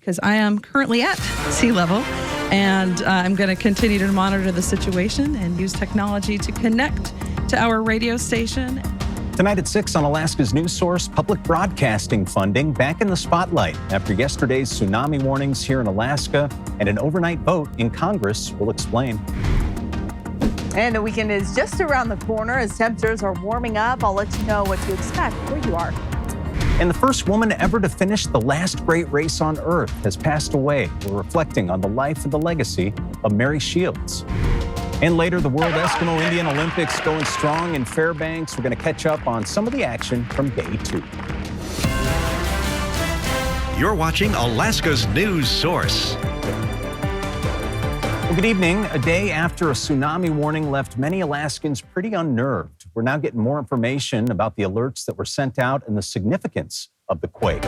because I am currently at sea level, and I'm going to continue to monitor the situation and use technology to connect to our radio station. Tonight at 6 on Alaska's news source, public broadcasting funding back in the spotlight after yesterday's tsunami warnings here in Alaska and an overnight vote in Congress. We'll explain. And the weekend is just around the corner as temperatures are warming up. I'll let you know what to expect where you are. And the first woman ever to finish the last great race on Earth has passed away. We're reflecting on the life and the legacy of Mary Shields. And later, the World Eskimo Indian Olympics going strong in Fairbanks. We're going to catch up on some of the action from day 2. You're watching Alaska's news source. Well, good evening. A day after a tsunami warning left many Alaskans pretty unnerved. We're now getting more information about the alerts that were sent out and the significance of the quake.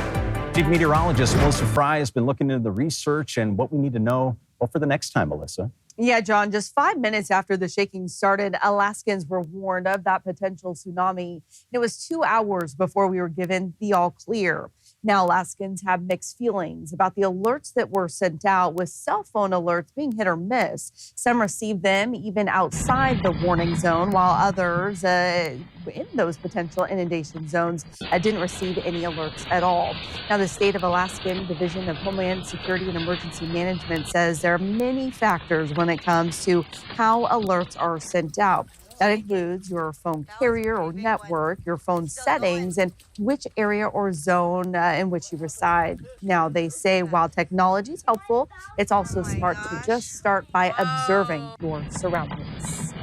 Chief Meteorologist Melissa Fry has been looking into the research and what we need to know for the next time, Melissa. Yeah, John, just 5 minutes after the shaking started, Alaskans were warned of that potential tsunami. It was 2 hours before we were given the all clear. Now, Alaskans have mixed feelings about the alerts that were sent out, with cell phone alerts being hit or miss. Some received them even outside the warning zone, while others in those potential inundation zones didn't receive any alerts at all. Now, the State of Alaskan Division of Homeland Security and Emergency Management says there are many factors when it comes to how alerts are sent out. That includes your phone carrier or network, your phone settings, and which area or zone in which you reside. Now, they say while technology is helpful, it's also smart to just start by observing your surroundings.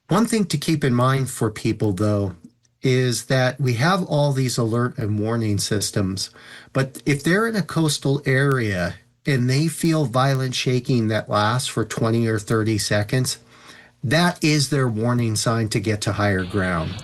One thing to keep in mind for people, though, is that we have all these alert and warning systems, but if they're in a coastal area and they feel violent shaking that lasts for 20 or 30 seconds, that is their warning sign to get to higher ground.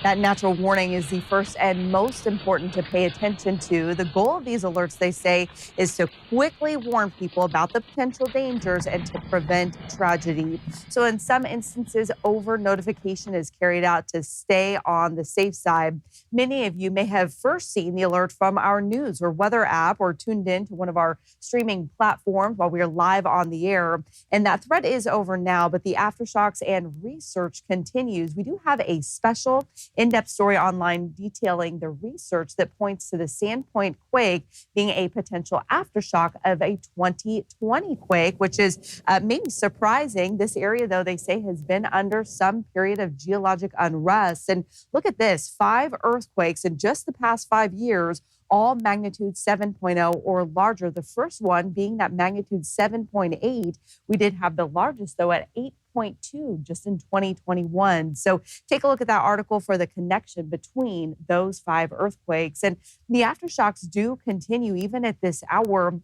That natural warning is the first and most important to pay attention to. The goal of these alerts, they say, is to quickly warn people about the potential dangers and to prevent tragedy. So in some instances, over notification is carried out to stay on the safe side. Many of you may have first seen the alert from our news or weather app or tuned in to one of our streaming platforms while we are live on the air. And that threat is over now, but the aftershocks and research continues. We do have a special in-depth story online detailing the research that points to the Sandpoint quake being a potential aftershock of a 2020 quake, which is maybe surprising. This area, though, they say has been under some period of geologic unrest. And look at this, 5 earthquakes in just the past 5 years, all magnitude 7.0 or larger. The first one being that magnitude 7.8. We did have the largest, though, at 8.2 just in 2021. So take a look at that article for the connection between those 5 earthquakes. And the aftershocks do continue even at this hour.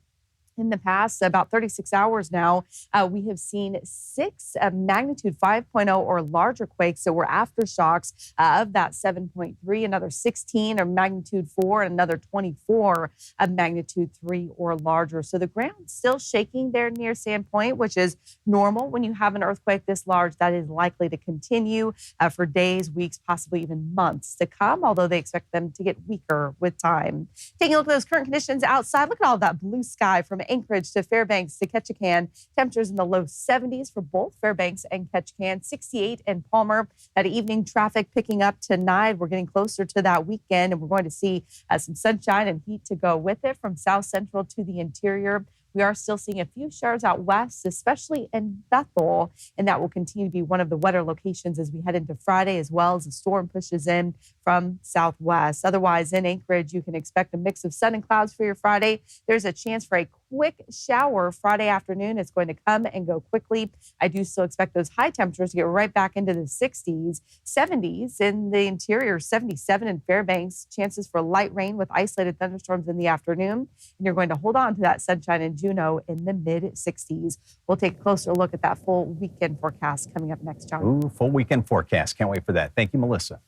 In the past, about 36 hours now, we have seen 6 magnitude 5.0 or larger quakes that were aftershocks of that 7.3, another 16 or magnitude 4, and another 24 of magnitude 3 or larger. So the ground's still shaking there near Sandpoint, which is normal when you have an earthquake this large. That is likely to continue for days, weeks, possibly even months to come, although they expect them to get weaker with time. Taking a look at those current conditions outside, look at all that blue sky from Anchorage to Fairbanks to Ketchikan. Temperatures in the low 70s for both Fairbanks and Ketchikan, 68 in Palmer. That evening traffic picking up tonight. We're getting closer to that weekend, and we're going to see some sunshine and heat to go with it from South Central to the interior. We are still seeing a few showers out west, especially in Bethel, and that will continue to be one of the wetter locations as we head into Friday, as well as the storm pushes in from southwest. Otherwise, in Anchorage, you can expect a mix of sun and clouds for your Friday. There's a chance for a quick shower Friday afternoon. It's going to come and go quickly. I do still expect those high temperatures to get right back into the 60s, 70s in the interior, 77 in Fairbanks. Chances for light rain with isolated thunderstorms in the afternoon. And you're going to hold on to that sunshine in Juneau in the mid-60s. We'll take a closer look at that full weekend forecast coming up next, John. Ooh, full weekend forecast. Can't wait for that. Thank you, Melissa.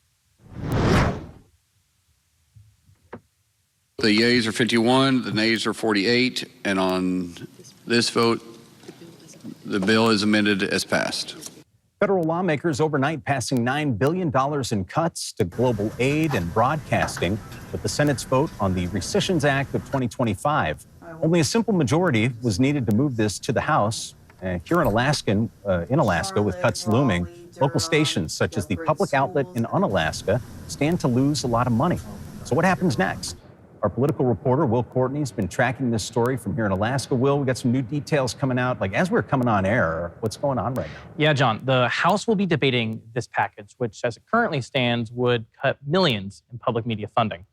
The yeas are 51, the nays are 48, and on this vote, the bill is amended as passed. Federal lawmakers overnight passing $9 billion in cuts to global aid and broadcasting with the Senate's vote on the Recessions Act of 2025. Only a simple majority was needed to move this to the House. Here in Alaska, with cuts looming, local stations such as the public outlet in Unalaska stand to lose a lot of money. So what happens next? Our political reporter, Will Courtney, has been tracking this story from here in Alaska. Will, we got some new details coming out. Like, as we're coming on air, what's going on right now? Yeah, John, the House will be debating this package, which, as it currently stands, would cut millions in public media funding.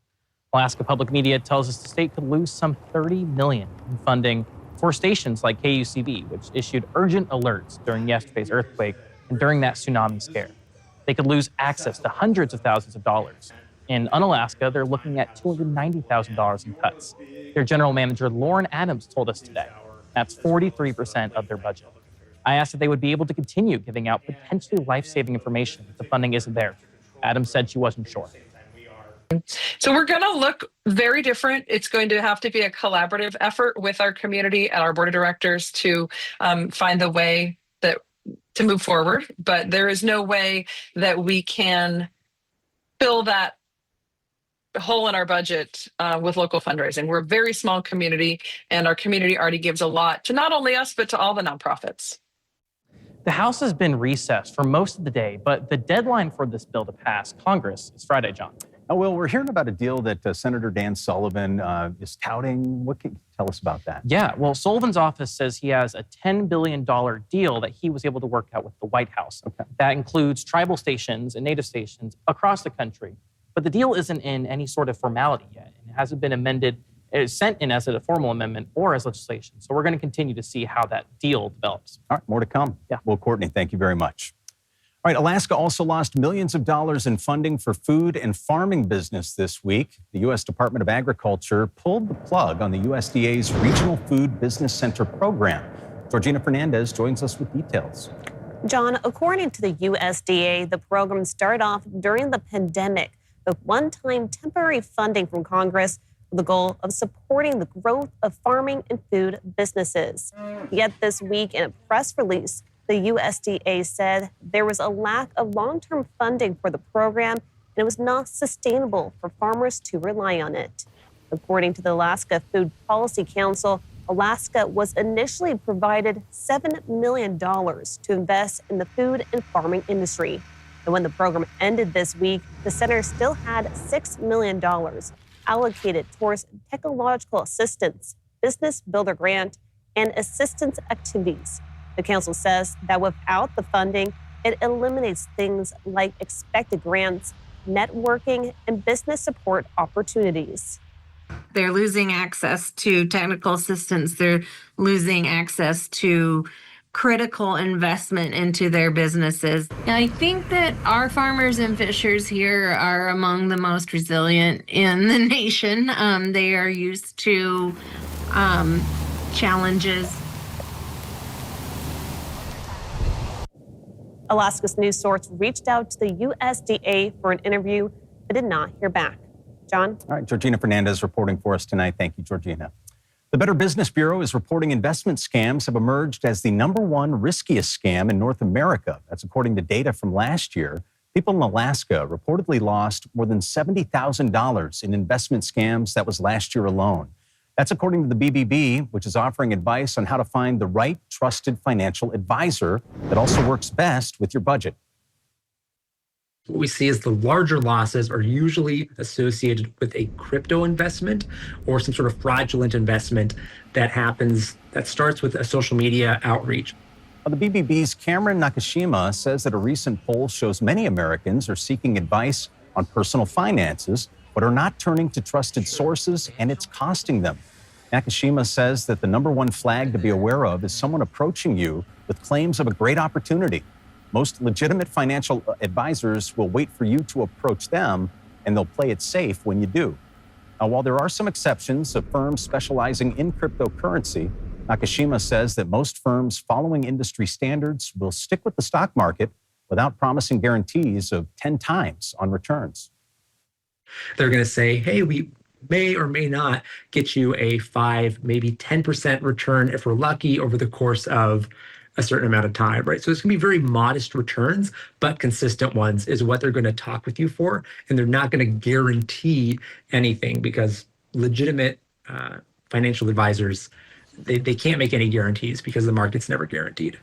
Alaska Public Media tells us the state could lose some $30 million in funding for stations like KUCV, which issued urgent alerts during yesterday's earthquake and during that tsunami scare. They could lose access to hundreds of thousands of dollars. In Unalaska, they're looking at $290,000 in cuts. Their general manager, Lauren Adams, told us today that's 43% of their budget. I asked if they would be able to continue giving out potentially life-saving information if the funding isn't there. Adams said she wasn't sure. So we're going to look very different. It's going to have to be a collaborative effort with our community and our board of directors to find the way to move forward. But there is no way that we can fill that hole in our budget with local fundraising. We're a very small community, and our community already gives a lot to not only us, but to all the nonprofits. The House has been recessed for most of the day, but the deadline for this bill to pass Congress is Friday, John. Oh, Will, we're hearing about a deal that Senator Dan Sullivan is touting. What can you tell us about that? Yeah, well, Sullivan's office says he has a $10 billion deal that he was able to work out with the White House. Okay. That includes tribal stations and native stations across the country. But the deal isn't in any sort of formality yet. It hasn't been amended. It's sent in as a formal amendment or as legislation. So we're going to continue to see how that deal develops. All right, more to come. Yeah. Will Courtney, thank you very much. All right, Alaska also lost millions of dollars in funding for food and farming business this week. The U.S. Department of Agriculture pulled the plug on the USDA's Regional Food Business Center program. Georgina Fernandez joins us with details. John, according to the USDA, the program started off during the pandemic with one-time temporary funding from Congress with the goal of supporting the growth of farming and food businesses. Yet this week, in a press release, the USDA said there was a lack of long-term funding for the program, and it was not sustainable for farmers to rely on it. According to the Alaska Food Policy Council, Alaska was initially provided $7 million to invest in the food and farming industry. And when the program ended this week, the center still had $6 million allocated towards technological assistance, business builder grant, and assistance activities. The council says that without the funding, it eliminates things like expected grants, networking, and business support opportunities. They're losing access to technical assistance. They're losing access to critical investment into their businesses. And I think that our farmers and fishers here are among the most resilient in the nation. They are used to challenges. Alaska's news source reached out to the USDA for an interview, but did not hear back. John? All right, Georgina Fernandez reporting for us tonight. Thank you, Georgina. The Better Business Bureau is reporting investment scams have emerged as the #1 riskiest scam in North America. That's according to data from last year. People in Alaska reportedly lost more than $70,000 in investment scams. That was last year alone. That's according to the BBB, which is offering advice on how to find the right trusted financial advisor that also works best with your budget. What we see is the larger losses are usually associated with a crypto investment or some sort of fraudulent investment that starts with a social media outreach. The BBB's Cameron Nakashima says that a recent poll shows many Americans are seeking advice on personal finances, but are not turning to trusted sources, and it's costing them. Nakashima says that the #1 flag to be aware of is someone approaching you with claims of a great opportunity. Most legitimate financial advisors will wait for you to approach them, and they'll play it safe when you do. Now, while there are some exceptions of firms specializing in cryptocurrency, Nakashima says that most firms following industry standards will stick with the stock market without promising guarantees of 10 times on returns. They're going to say, hey, we may or may not get you a 5, maybe 10% return if we're lucky over the course of a certain amount of time, right? So it's going to be very modest returns, but consistent ones is what they're going to talk with you for. And they're not going to guarantee anything because legitimate financial advisors, they can't make any guarantees because the market's never guaranteed.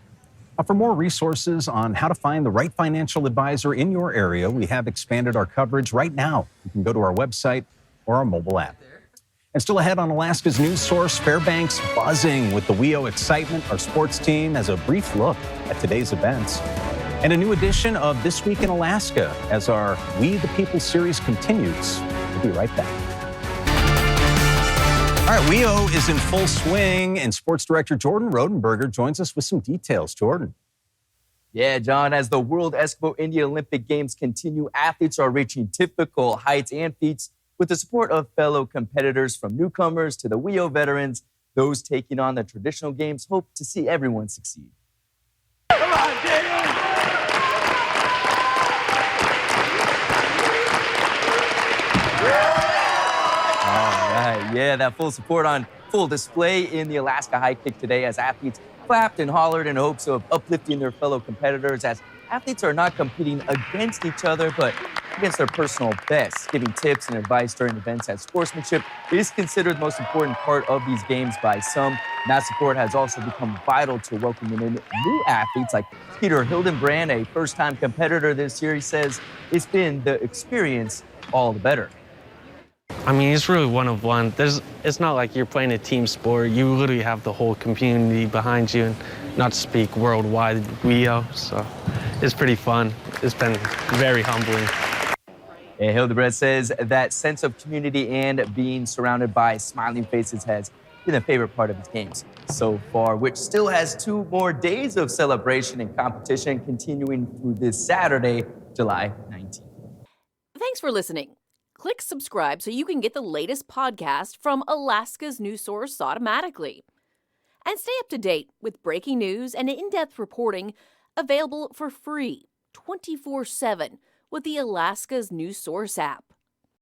For more resources on how to find the right financial advisor in your area, we have expanded our coverage right now. You can go to our website or our mobile app. And still ahead on Alaska's news source, Fairbanks buzzing with the WEIO excitement. Our sports team has a brief look at today's events. And a new edition of This Week in Alaska as our We the People series continues. We'll be right back. All right, WEIO is in full swing, and sports director Jordan Rodenberger joins us with some details. Jordan. Yeah, John, as the World Eskimo Indian Olympic Games continue, athletes are reaching typical heights and feats with the support of fellow competitors, from newcomers to the WEIO veterans. Those taking on the traditional games hope to see everyone succeed. Come on, Daniel! All right, yeah, that full support on full display in the Alaska high kick today as athletes clapped and hollered in hopes of uplifting their fellow competitors, as athletes are not competing against each other, but against their personal best, giving tips and advice during events, as sportsmanship is considered the most important part of these games by some. And that support has also become vital to welcoming in new athletes like Peter Hildenbrand, a first-time competitor this year. He says it's been the experience all the better. I mean, it's really one of one. It's not like you're playing a team sport. You literally have the whole community behind you, and not to speak worldwide WEIO, so it's pretty fun. It's been very humbling. And Hildebrand says that sense of community and being surrounded by smiling faces has been a favorite part of his games so far, which still has 2 more days of celebration and competition continuing through this Saturday, July 19th. Thanks for listening. Click subscribe so you can get the latest podcast from Alaska's news source automatically. And stay up to date with breaking news and in-depth reporting available for free 24/7 with the Alaska's news source app.